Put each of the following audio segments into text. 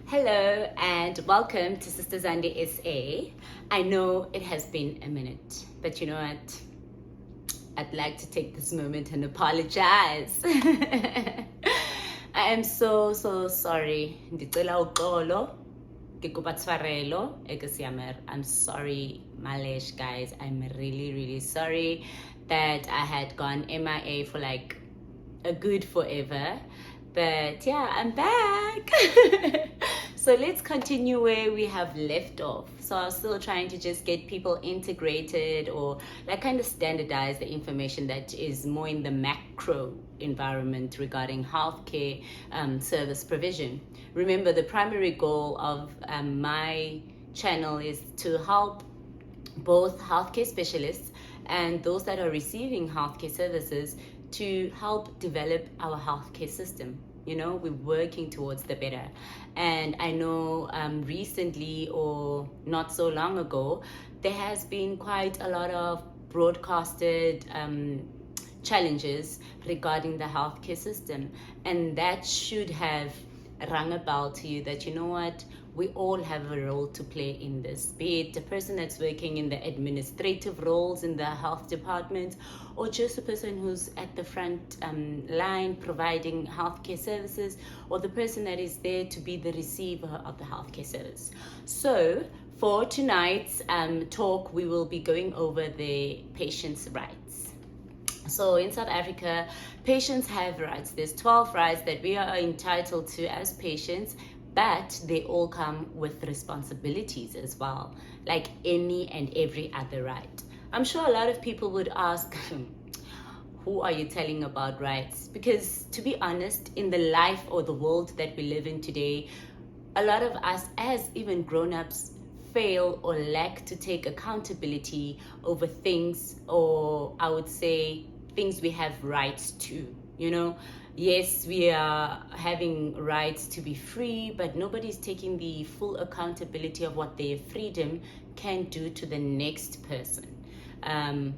Hello and welcome to Sisters Under SA. I know it has been a minute, but you know what? I'd like to take this moment and apologize. I am so sorry. Ndicela uxolo, ngikuba tshwarelo, ekasiamer. I'm sorry, Malesh guys. I'm really sorry that I had gone MIA for like a good forever. But yeah, I'm back. So let's continue where we have left off. So I was still trying to just get people integrated or like kind of standardize the information that is more in the macro environment regarding healthcare service provision. Remember, the primary goal of my channel is to help both healthcare specialists and those that are receiving healthcare services to help develop our healthcare system. You know, we're working towards the better. And I know recently or not so long ago, there has been quite a lot of broadcasted challenges regarding the healthcare system. And that should have rung a bell to you that, you know what, we all have a role to play in this, be it the person that's working in the administrative roles in the health department, or just a person who's at the front line providing healthcare services, or the person that is there to be the receiver of the healthcare service. So for tonight's talk, we will be going over the patient's rights. So in South Africa, patients have rights. There's 12 rights that we are entitled to as patients, but they all come with responsibilities as well, like any and every other right. I'm sure a lot of people would ask, who are you telling about rights? Because to be honest, in the life or the world that we live in today, a lot of us as even grown-ups fail or lack to take accountability over things, or I would say things we have rights to, you know. Yes, we are having rights to be free, but nobody's taking the full accountability of what their freedom can do to the next person,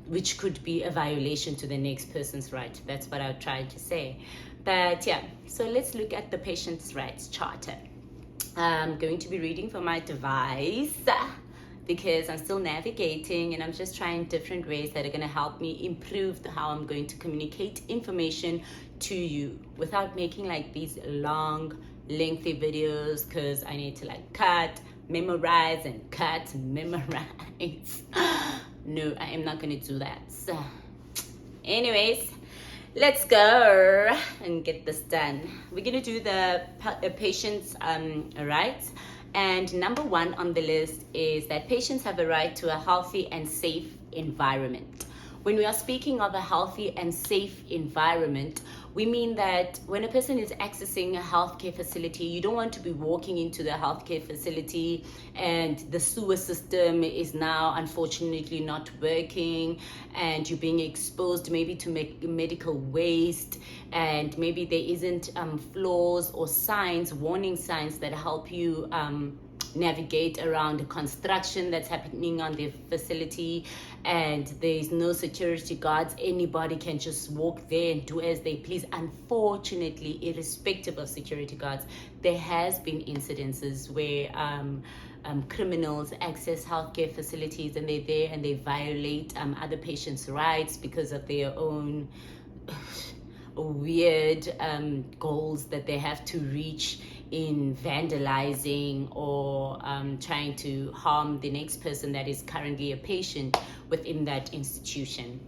which could be a violation to the next person's right. That's what I tried to say. But yeah, so let's look at the Patient's Rights Charter. I'm going to be reading from my device because I'm still navigating and I'm just trying different ways that are going to help me improve how I'm going to communicate information to you without making like these long, lengthy videos, because I need to like cut, memorize, and cut, memorize. No, I am not going to do that. So, anyways, let's go and get this done. We're going to do the patient's rights. And number one on the list is that patients have a right to a healthy and safe environment. When we are speaking of a healthy and safe environment, we mean that when a person is accessing a healthcare facility, you don't want to be walking into the healthcare facility and the sewer system is now unfortunately not working, and you're being exposed maybe to medical waste, and maybe there isn't flaws or signs, warning signs that help you navigate around the construction that's happening on the facility, and there's no security guards. Anybody can just walk there and do as they please. Unfortunately, irrespective of security guards, there has been incidences where criminals access healthcare facilities and they're there and they violate other patients' rights because of their own weird goals that they have to reach in vandalizing or trying to harm the next person that is currently a patient within that institution.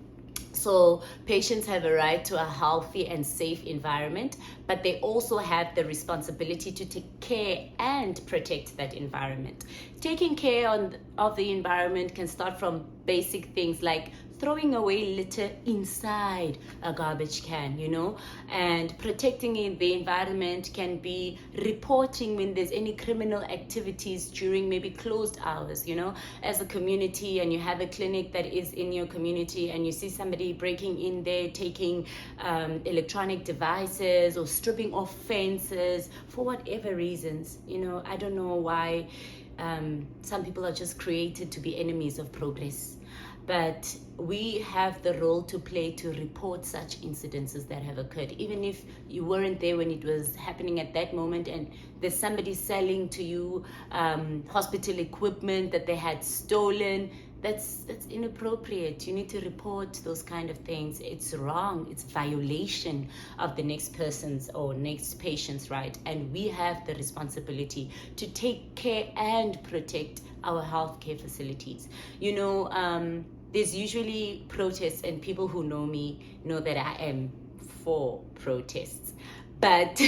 So patients have a right to a healthy and safe environment, but they also have the responsibility to take care and protect that environment. Taking care of the environment can start from basic things like throwing away litter inside a garbage can, you know, and protecting the environment can be reporting when there's any criminal activities during maybe closed hours, you know, as a community, and you have a clinic that is in your community and you see somebody breaking in there, taking electronic devices or stripping off fences for whatever reasons. You know, I don't know why some people are just created to be enemies of progress. but we have the role to play to report such incidences that have occurred, even if you weren't there when it was happening at that moment, and there's somebody selling to you hospital equipment that they had stolen. That's inappropriate. You need to report those kind of things. It's wrong. It's violation of the next person's or next patient's right, and we have the responsibility to take care and protect our healthcare facilities. There's usually protests, and people who know me know that I am for protests, but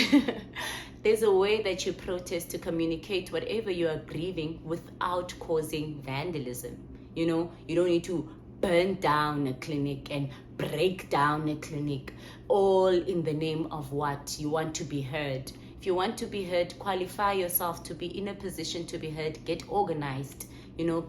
there's a way that you protest to communicate whatever you are grieving without causing vandalism. You don't need to burn down a clinic and break down a clinic, all in the name of what? You want to be heard. If you want to be heard, qualify yourself to be in a position to be heard. Get organized.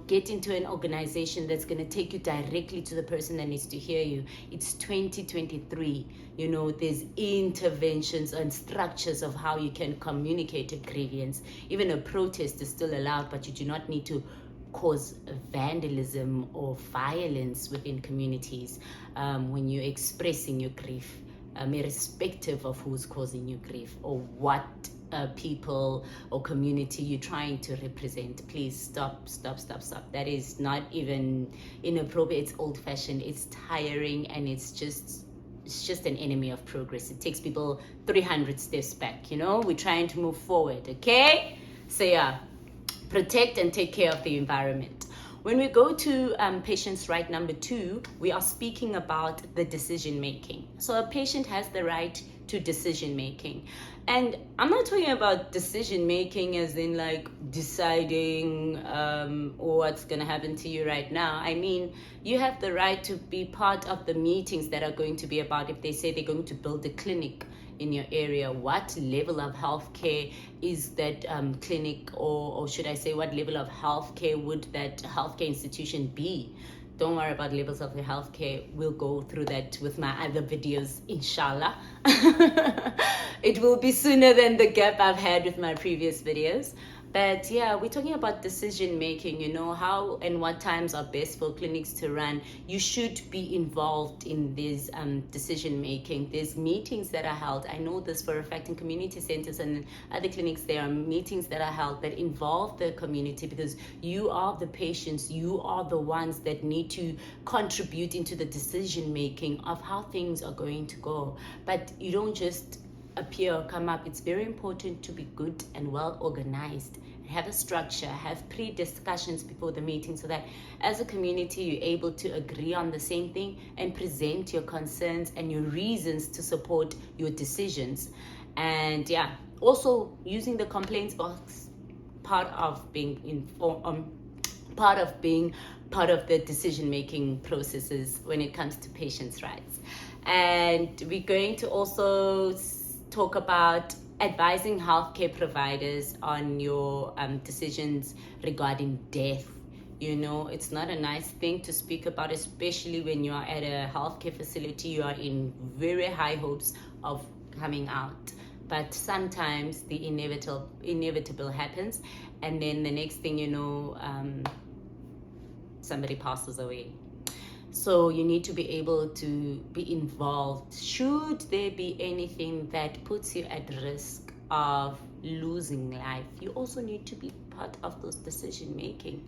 Get into an organization that's going to take you directly to the person that needs to hear you. It's 2023. There's interventions and structures of how you can communicate a grievance. Even a protest is still allowed, but you do not need to cause vandalism or violence within communities when you're expressing your grief, irrespective of who's causing you grief or what people or community you're trying to represent. Please stop. That is not even inappropriate. It's old-fashioned, it's tiring, and it's just an enemy of progress. It takes people 300 steps back. We're trying to move forward. Okay, so yeah, protect and take care of the environment. When we go to patient's right number 2, we are speaking about the decision making. So a patient has the right to decision making, and I'm not talking about decision making as in like deciding what's gonna happen to you right now. I mean, you have the right to be part of the meetings that are going to be about, if they say they're going to build a clinic in your area, what level of healthcare is that clinic, or should I say, what level of healthcare would that healthcare institution be? Don't worry about levels of the healthcare. We'll go through that with my other videos, inshallah. It will be sooner than the gap I've had with my previous videos. But yeah, we're talking about decision making, how and what times are best for clinics to run. You should be involved in this decision making. There's meetings that are held. I know this for a fact in community centers and other clinics. There are meetings that are held that involve the community, because you are the patients. You are the ones that need to contribute into the decision making of how things are going to go. But you don't just appear or come up. It's very important to be good and well organized, have a structure, have pre-discussions before the meeting, so that as a community you're able to agree on the same thing and present your concerns and your reasons to support your decisions. And yeah, also using the complaints box, part of being part of the decision-making processes when it comes to patients' rights. And we're going to also talk about advising healthcare providers on your decisions regarding death. It's not a nice thing to speak about, especially when you are at a healthcare facility. You are in very high hopes of coming out, but sometimes the inevitable happens, and then the next thing you know, somebody passes away. So you need to be able to be involved. Should there be anything that puts you at risk of losing life, you also need to be part of those decision making.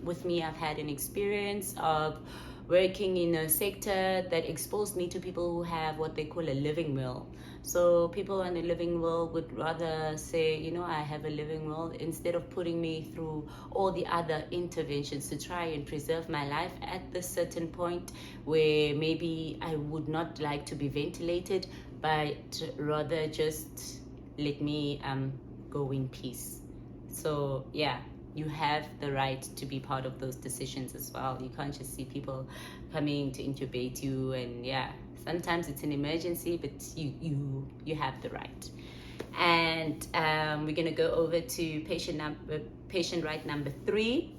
With me, I've had an experience of working in a sector that exposed me to people who have what they call a living will. So people on a living will would rather say, I have a living will, instead of putting me through all the other interventions to try and preserve my life at this certain point where maybe I would not like to be ventilated, but rather just let me go in peace. So yeah, you have the right to be part of those decisions as well. You can't just see people coming to intubate you, and yeah, sometimes it's an emergency, but you have the right. And we're gonna go over to patient right number 3,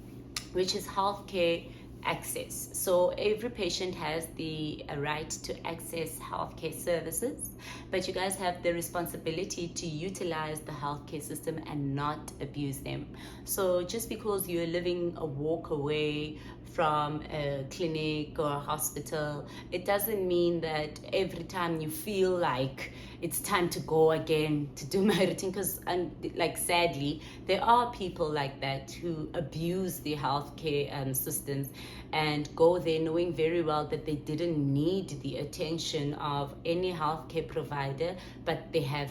which is healthcare access. So every patient has the right to access healthcare services, but you guys have the responsibility to utilize the healthcare system and not abuse them. So just because you're living a walk away from a clinic or a hospital, it doesn't mean that every time you feel like it's time to go again to do my routine, because like sadly there are people like that who abuse the healthcare systems and go there knowing very well that they didn't need the attention of any healthcare provider, but they have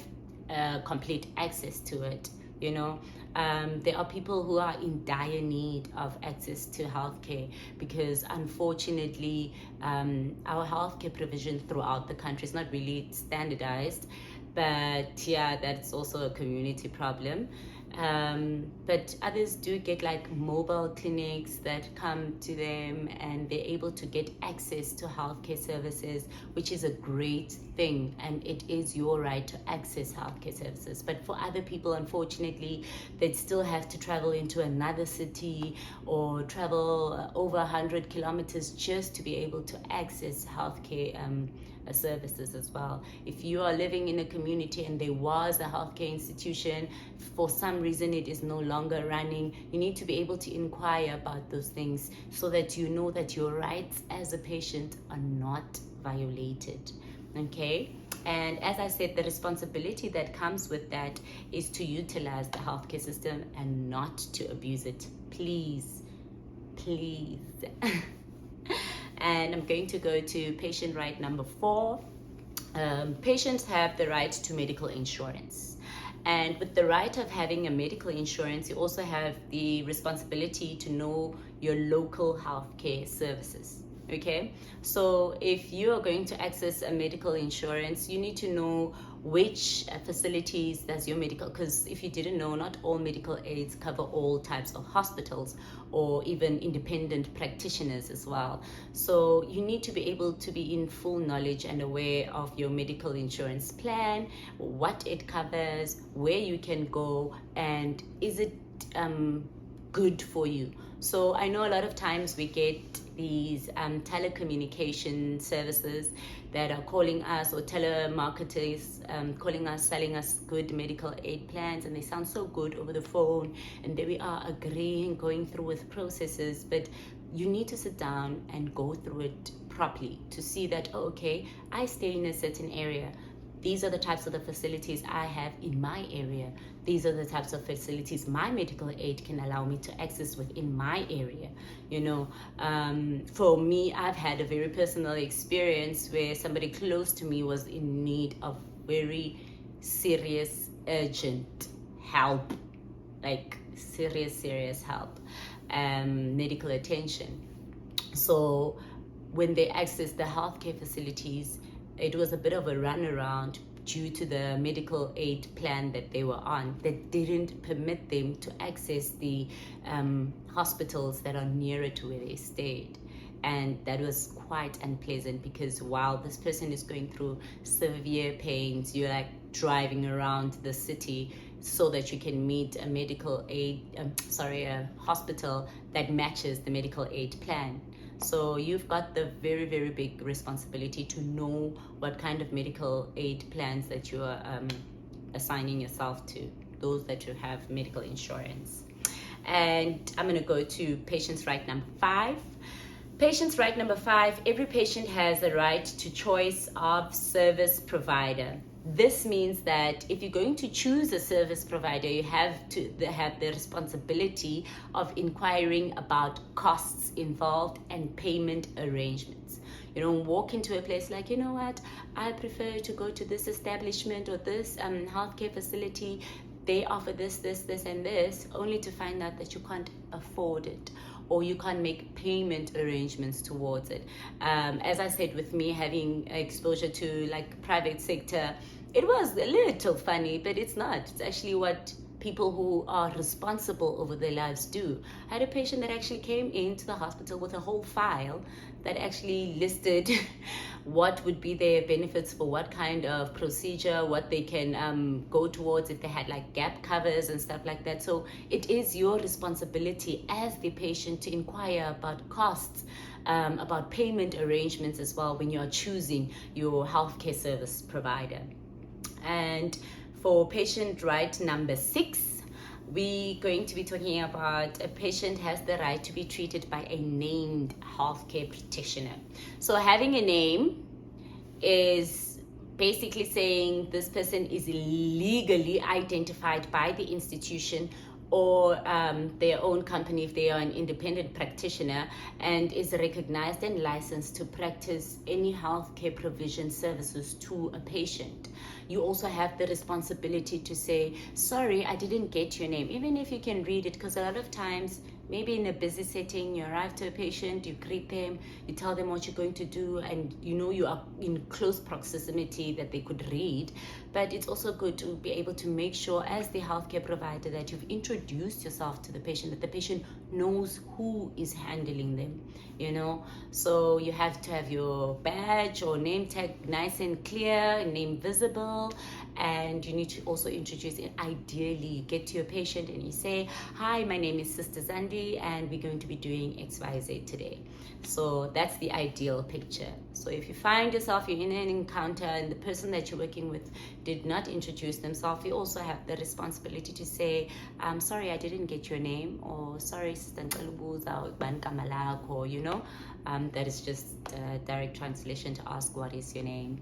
complete access to it. There are people who are in dire need of access to healthcare, because unfortunately our healthcare provision throughout the country is not really standardized. But yeah, that's also a community problem. But others do get like mobile clinics that come to them, and they're able to get access to healthcare services, which is a great thing, and it is your right to access healthcare services. But for other people, unfortunately, they'd still have to travel into another city or travel over 100 kilometers just to be able to access healthcare services as well. If you are living in a community and there was a healthcare institution, for some reason it is no longer running, you need to be able to inquire about those things so that you know that your rights as a patient are not violated. Okay? And as I said, the responsibility that comes with that is to utilize the healthcare system and not to abuse it. Please. And I'm going to go to patient right number 4. Patients have the right to medical insurance. And with the right of having a medical insurance, you also have the responsibility to know your local healthcare services. Okay, so if you are going to access a medical insurance, you need to know which facilities does your medical, because if you didn't know, not all medical aids cover all types of hospitals or even independent practitioners as well. So you need to be able to be in full knowledge and aware of your medical insurance plan, what it covers, where you can go, and is it good for you. So I know a lot of times we get these telecommunication services that are calling us, or telemarketers calling us, selling us good medical aid plans, and they sound so good over the phone, and there we are agreeing, going through with processes, but you need to sit down and go through it properly to see that, oh, okay, I stay in a certain area. These are the types of the facilities I have in my area. These are the types of facilities my medical aid can allow me to access within my area. For me, I've had a very personal experience where somebody close to me was in need of very serious, urgent help, like serious help, medical attention. So when they accessed the healthcare facilities, it was a bit of a runaround due to the medical aid plan that they were on that didn't permit them to access the hospitals that are nearer to where they stayed. And that was quite unpleasant, because while this person is going through severe pains, you're like driving around the city so that you can meet a medical aid, a hospital that matches the medical aid plan. So you've got the very, very big responsibility to know what kind of medical aid plans that you are assigning yourself to, those that you have medical insurance. And I'm going to go to patient's right number 5. Patient's right number 5, every patient has a right to choice of service provider. This means that if you're going to choose a service provider, you have to have the responsibility of inquiring about costs involved and payment arrangements. You don't walk into a place like, you know what, I prefer to go to this establishment or this healthcare facility. They offer this, and this, only to find out that you can't afford it, or you can't make payment arrangements towards it. As I said, with me having exposure to like private sector, it was a little funny, but it's not. It's actually what people who are responsible over their lives do. I had a patient that actually came into the hospital with a whole file that actually listed what would be their benefits for what kind of procedure, what they can go towards if they had like gap covers and stuff like that. So it is your responsibility as the patient to inquire about costs, about payment arrangements as well when you're choosing your healthcare service provider. And for patient right number 6, we're going to be talking about a patient has the right to be treated by a named healthcare practitioner. So having a name is basically saying this person is legally identified by the institution or their own company if they are an independent practitioner, and is recognized and licensed to practice any healthcare provision services to a patient. You also have the responsibility to say, sorry, I didn't get your name, even if you can read it, because a lot of times, maybe in a busy setting, you arrive to a patient, you greet them, you tell them what you're going to do, and you know you are in close proximity that they could read. But it's also good to be able to make sure as the healthcare provider that you've introduced yourself to the patient, that the patient knows who is handling them, you know. So you have to have your badge or name tag nice and clear, name visible, and you need to also introduce it. Ideally, you get to your patient and you say, hi, my name is Sister Zandi, and we're going to be doing XYZ today. So that's the ideal picture. So if you find yourself you're in an encounter and the person that you're working with did not introduce themselves, you also have the responsibility to say, sorry, I didn't get your name, or sorry, Sister Nkalubuza, or you know, that is just direct translation to ask what is your name.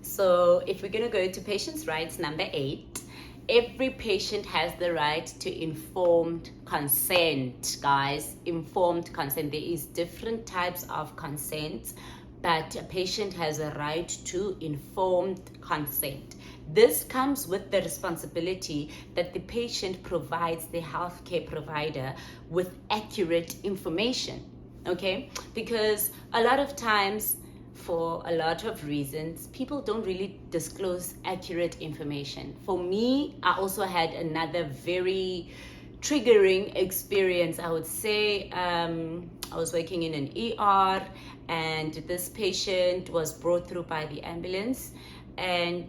So if we're going to go to patient's rights, number 8, every patient has the right to informed consent, guys. Informed consent. There is different types of consent, but a patient has a right to informed consent. This comes with the responsibility that the patient provides the healthcare provider with accurate information, okay? Because a lot of times, for a lot of reasons, people don't really disclose accurate information. For me, I also had another very triggering experience. I would say I was working in an ER, and this patient was brought through by the ambulance, and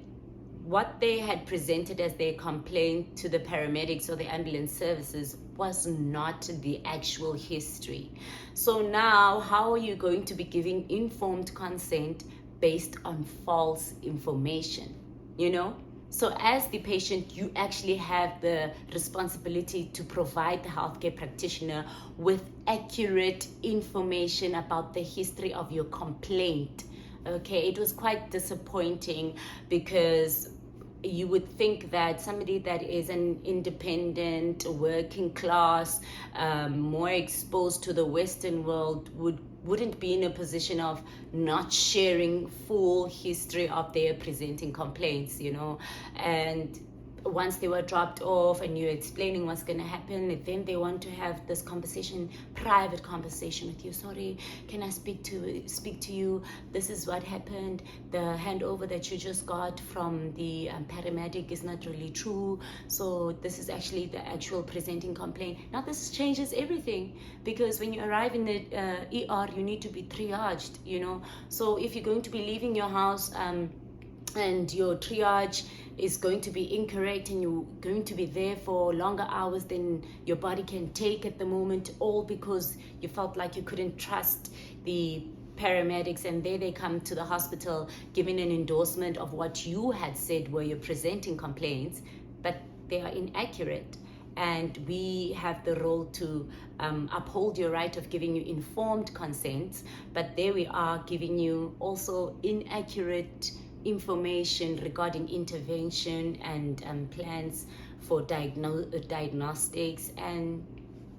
what they had presented as their complaint to the paramedics or the ambulance services was not the actual history. So now, how are you going to be giving informed consent based on false information? You know? So as the patient, you actually have the responsibility to provide the healthcare practitioner with accurate information about the history of your complaint. Okay, it was quite disappointing because you would think that somebody that is an independent, working class, more exposed to the Western world wouldn't be in a position of not sharing full history of their presenting complaints, you know. And once they were dropped off and you're explaining what's going to happen, then they want to have this conversation, private conversation with you. Sorry, can I speak to you? This is what happened. The handover that you just got from the paramedic is not really true. So this is actually the actual presenting complaint. Now this changes everything, because when you arrive in the ER, you need to be triaged, you know. So if you're going to be leaving your house and your triage is going to be incorrect and you're going to be there for longer hours than your body can take at the moment, all because you felt like you couldn't trust the paramedics, and there they come to the hospital giving an endorsement of what you had said were your presenting complaints, but they are inaccurate. And we have the role to uphold your right of giving you informed consent, but there we are giving you also inaccurate information regarding intervention and plans for diagnostics, and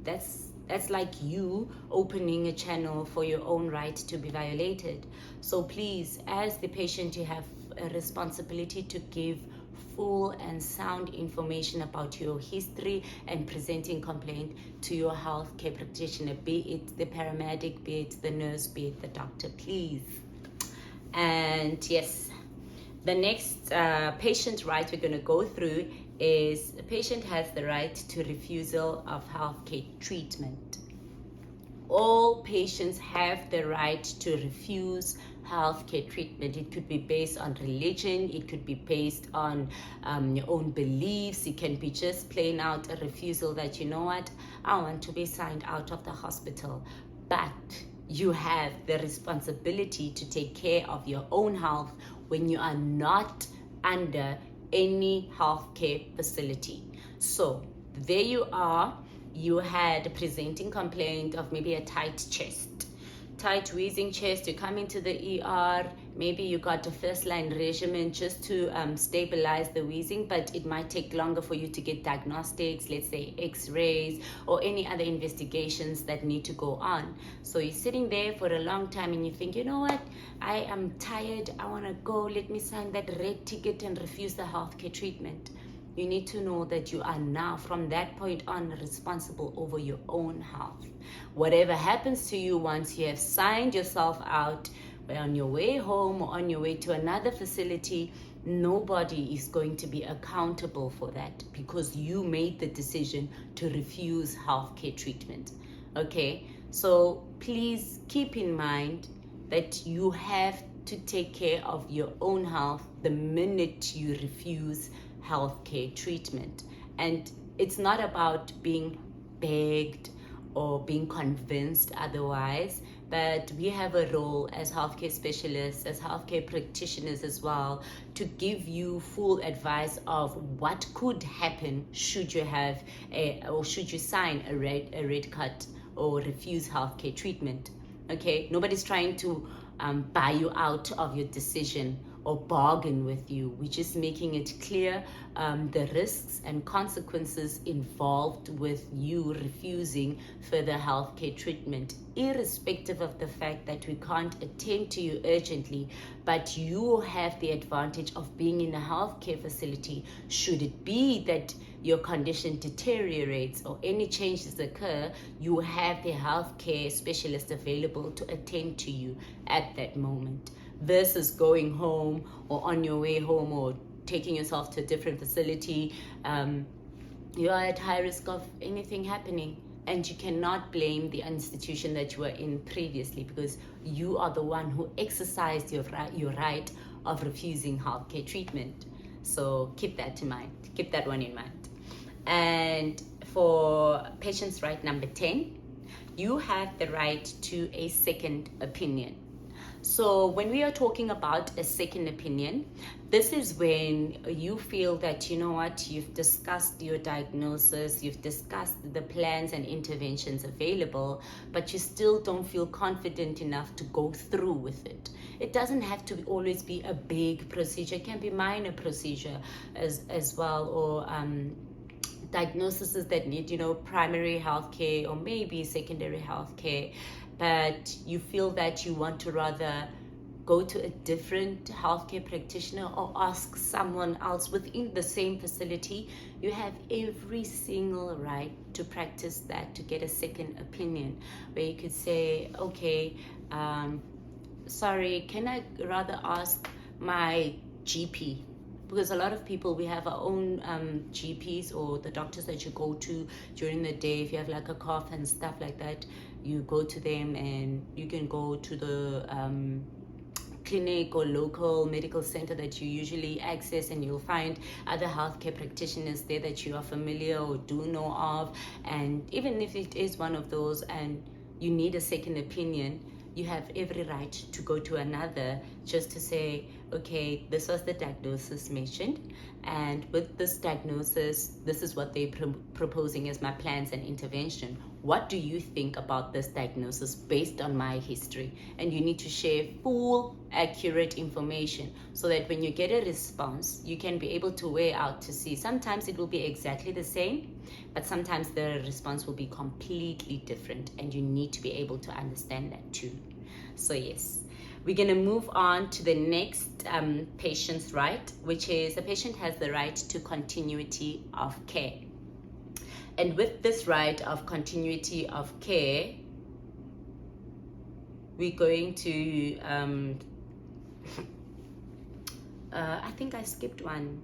that's like you opening a channel for your own right to be violated. So please, as the patient, you have a responsibility to give full and sound information about your history and presenting complaint to your healthcare practitioner, be it the paramedic, be it the nurse, be it the doctor, please. And yes, the next patient right we're going to go through is the patient has the right to refusal of healthcare treatment. All patients have the right to refuse healthcare treatment. It could be based on religion, it could be based on your own beliefs, it can be just plain out a refusal that, you know what, I want to be signed out of the hospital. But you have the responsibility to take care of your own health when you are not under any healthcare facility. So there you are, you had a presenting complaint of maybe a tight chest, tight wheezing chest. You come into the ER, maybe you got a first line regimen just to stabilize the wheezing, but it might take longer for you to get diagnostics, let's say x-rays or any other investigations that need to go on. So you're sitting there for a long time and you think, you know what, I am tired, I want to go, let me sign that red ticket and refuse the healthcare treatment. You need to know that you are now, from that point on, responsible over your own health. Whatever happens to you once you have signed yourself out, on your way home or on your way to another facility, nobody is going to be accountable for that because you made the decision to refuse healthcare treatment. Okay, so please keep in mind that you have to take care of your own health the minute you refuse healthcare treatment. And it's not about being begged or being convinced otherwise, but we have a role as healthcare specialists, as healthcare practitioners as well, to give you full advice of what could happen should you have or should you sign a red card or refuse healthcare treatment. Okay, nobody's trying to buy you out of your decision or bargain with you. We're just making it clear the risks and consequences involved with you refusing further healthcare treatment, irrespective of the fact that we can't attend to you urgently, but you have the advantage of being in a healthcare facility. Should it be that your condition deteriorates or any changes occur, you have the healthcare specialist available to attend to you at that moment, versus going home or on your way home or taking yourself to a different facility. You are at high risk of anything happening, and you cannot blame the institution that you were in previously because you are the one who exercised your right of refusing healthcare treatment. So keep that in mind, keep that one in mind. And for patient's right number 10, you have the right to a second opinion. So when we are talking about a second opinion, this is when you feel that, you know what, you've discussed your diagnosis, you've discussed the plans and interventions available, but you still don't feel confident enough to go through with it. It doesn't have to always be a big procedure. It can be minor procedure as well, or diagnoses that need, primary health care or maybe secondary health care, but you feel that you want to rather go to a different healthcare practitioner or ask someone else within the same facility. You have every single right to practice that, to get a second opinion, where you could say, okay, sorry, can I rather ask my GP? Because a lot of people, we have our own GPs or the doctors that you go to during the day. If you have like a cough and stuff like that, you go to them, and you can go to the clinic or local medical center that you usually access, and you'll find other healthcare practitioners there that you are familiar or do know of. And even if it is one of those and you need a second opinion, you have every right to go to another just to say, okay, this was the diagnosis mentioned, and with this diagnosis, this is what they're proposing as my plans and intervention. What do you think about this diagnosis based on my history? And you need to share full, accurate information so that when you get a response, you can be able to weigh out to see. Sometimes it will be exactly the same, but sometimes the response will be completely different, and you need to be able to understand that too. So yes, we're going to move on to the next patient's right, which is a patient has the right to continuity of care. And with this right of continuity of care, we're going to, I think I skipped one.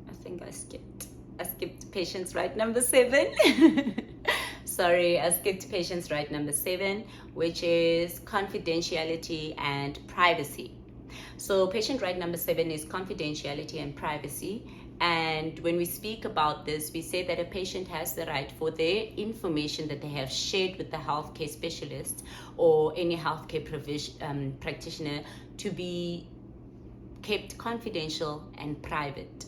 I skipped patient's right number 7. Sorry, I skipped patient's right number 7, which is confidentiality and privacy. So patient right number 7 is confidentiality and privacy. And when we speak about this, we say that a patient has the right for their information that they have shared with the healthcare specialist or any healthcare practitioner to be kept confidential and private.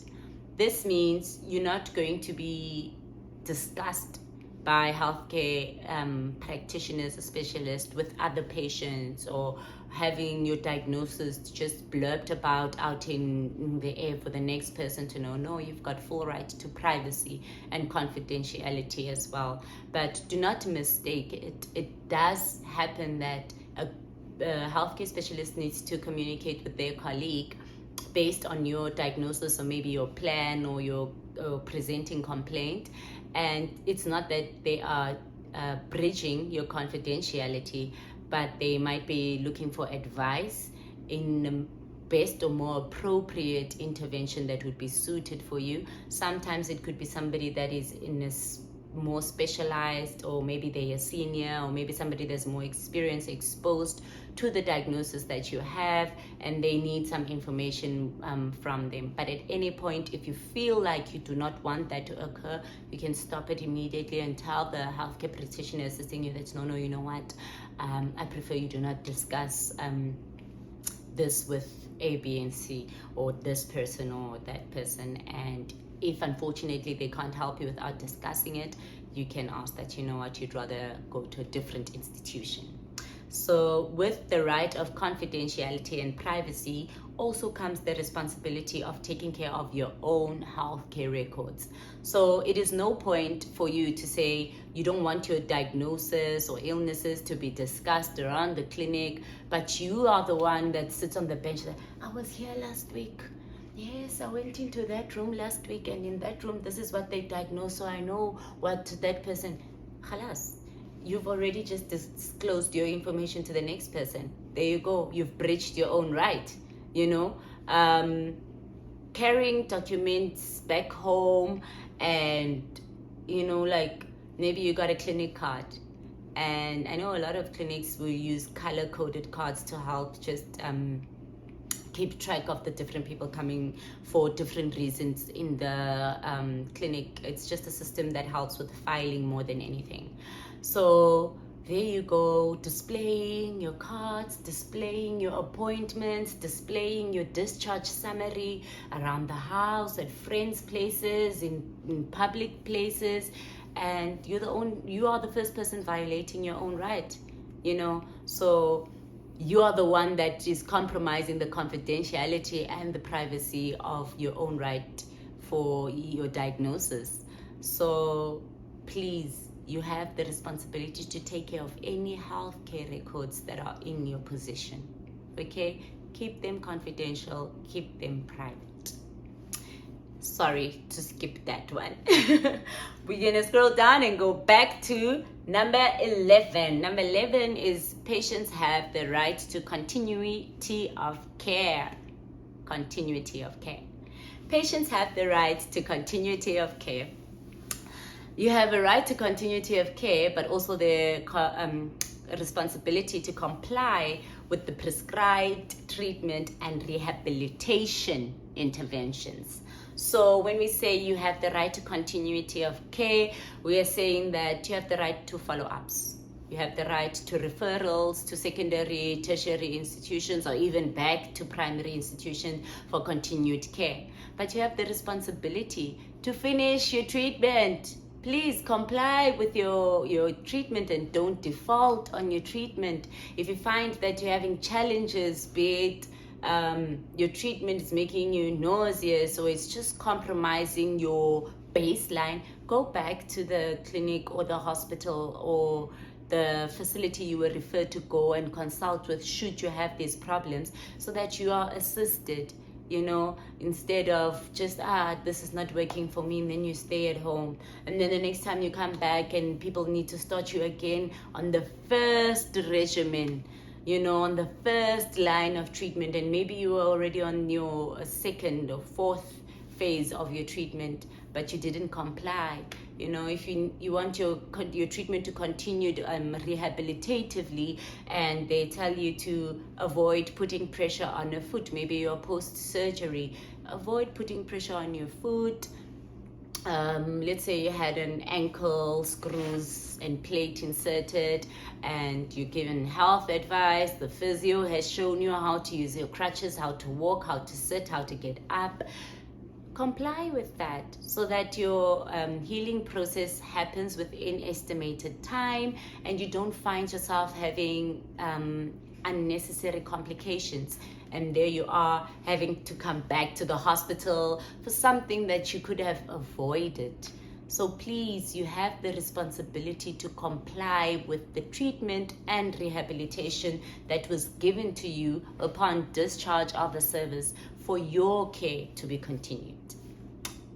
This means you're not going to be discussed by healthcare practitioners or specialists with other patients, or having your diagnosis just blurbed about out in the air for the next person to know. No, you've got full right to privacy and confidentiality as well. But do not mistake it. It does happen that a healthcare specialist needs to communicate with their colleague based on your diagnosis, or maybe your plan, or your presenting complaint. And it's not that they are bridging your confidentiality, but they might be looking for advice in the best or more appropriate intervention that would be suited for you. Sometimes it could be somebody that is in a more specialized, or maybe they're a senior, or maybe somebody that's more experienced, exposed to the diagnosis that you have, and they need some information from them. But at any point, if you feel like you do not want that to occur, you can stop it immediately and tell the healthcare practitioner assisting you that no, you know what, I prefer you do not discuss this with A, B, and C, or this person or that person. And if unfortunately they can't help you without discussing it, you can ask that, you know what, you'd rather go to a different institution. So with the right of confidentiality and privacy also comes the responsibility of taking care of your own healthcare records. So it is no point for you to say you don't want your diagnosis or illnesses to be discussed around the clinic, but you are the one that sits on the bench that, I was here last week. Yes, I went into that room last week, and in that room, this is what they diagnosed, so I know what that person. Khalas, you've already just disclosed your information to the next person. There you go. You've breached your own right, you know. Carrying documents back home, and, you know, like maybe you got a clinic card. And I know a lot of clinics will use color-coded cards to help just keep track of the different people coming for different reasons in the clinic. It's just a system that helps with filing more than anything. So there you go, displaying your cards, displaying your appointments, displaying your discharge summary around the house, at friends' places, in public places, and you are the first person violating your own right, you know. So you are the one that is compromising the confidentiality and the privacy of your own right for your diagnosis. So please, you have the responsibility to take care of any healthcare records that are in your possession. Okay? Keep them confidential, keep them private. Sorry to skip that one. We're gonna scroll down and go back to number 11. Number 11 is patients have the right to continuity of care. Continuity of care. Patients have the right to continuity of care. You have a right to continuity of care, but also the responsibility to comply with the prescribed treatment and rehabilitation interventions. So when we say you have the right to continuity of care, we are saying that you have the right to follow-ups. You have the right to referrals to secondary, tertiary institutions, or even back to primary institutions for continued care. But you have the responsibility to finish your treatment. Please comply with your treatment and don't default on your treatment. If you find that you're having challenges, be it your treatment is making you nauseous, or it's just compromising your baseline, go back to the clinic or the hospital or the facility you were referred to go and consult with should you have these problems, so that you are assisted, you know, instead of just, this is not working for me, and then you stay at home. And then the next time you come back and people need to start you again on the first regimen, you know, on the first line of treatment, and maybe you were already on your second or fourth phase of your treatment, but you didn't comply. You know, if you want your treatment to continue rehabilitatively, and they tell you to avoid putting pressure on your foot, maybe you're post-surgery, avoid putting pressure on your foot. let's say you had an ankle screws and plate inserted, and you're given health advice. The physio has shown you how to use your crutches, how to walk, how to sit, how to get up. Comply with that so that your healing process happens within estimated time, and you don't find yourself having unnecessary complications, and there you are having to come back to the hospital for something that you could have avoided. So please, you have the responsibility to comply with the treatment and rehabilitation that was given to you upon discharge of the service for your care to be continued.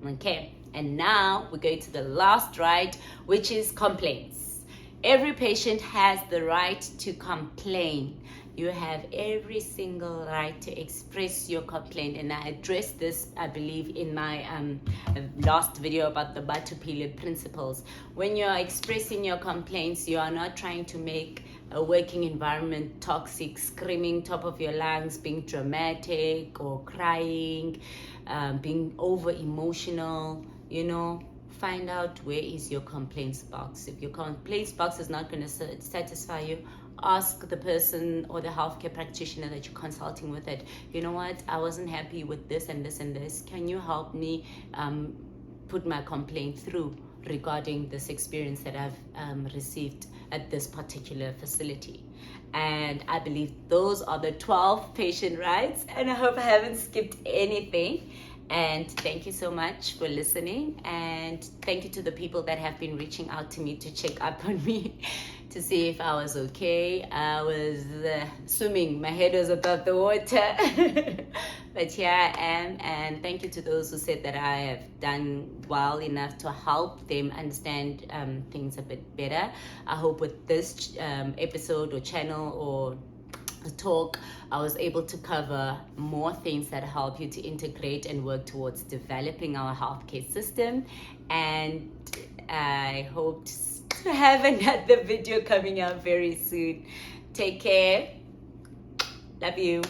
Okay, and now we go to the last right, which is complaints. Every patient has the right to complain. You have every single right to express your complaint, and I addressed this, I believe, in my last video about the Batupile principles. When you're expressing your complaints, you are not trying to make a working environment toxic, screaming top of your lungs, being dramatic or crying, being over emotional. Find out where is your complaints box. If your complaints box is not going to satisfy you, ask the person or the healthcare practitioner that you're consulting with it. You know what, I wasn't happy with this and this and this. Can you help me put my complaint through regarding this experience that I've received at this particular facility? And I believe those are the 12 patient rights, and I hope I haven't skipped anything. And thank you so much for listening, and thank you to the people that have been reaching out to me to check up on me to see if I was okay. I was swimming, my head was above the water. But here I am, and thank you to those who said that I have done well enough to help them understand things a bit better. I hope with this episode or channel or talk, I was able to cover more things that help you to integrate and work towards developing our healthcare system. And I hope to have another video coming out very soon. Take care. Love you.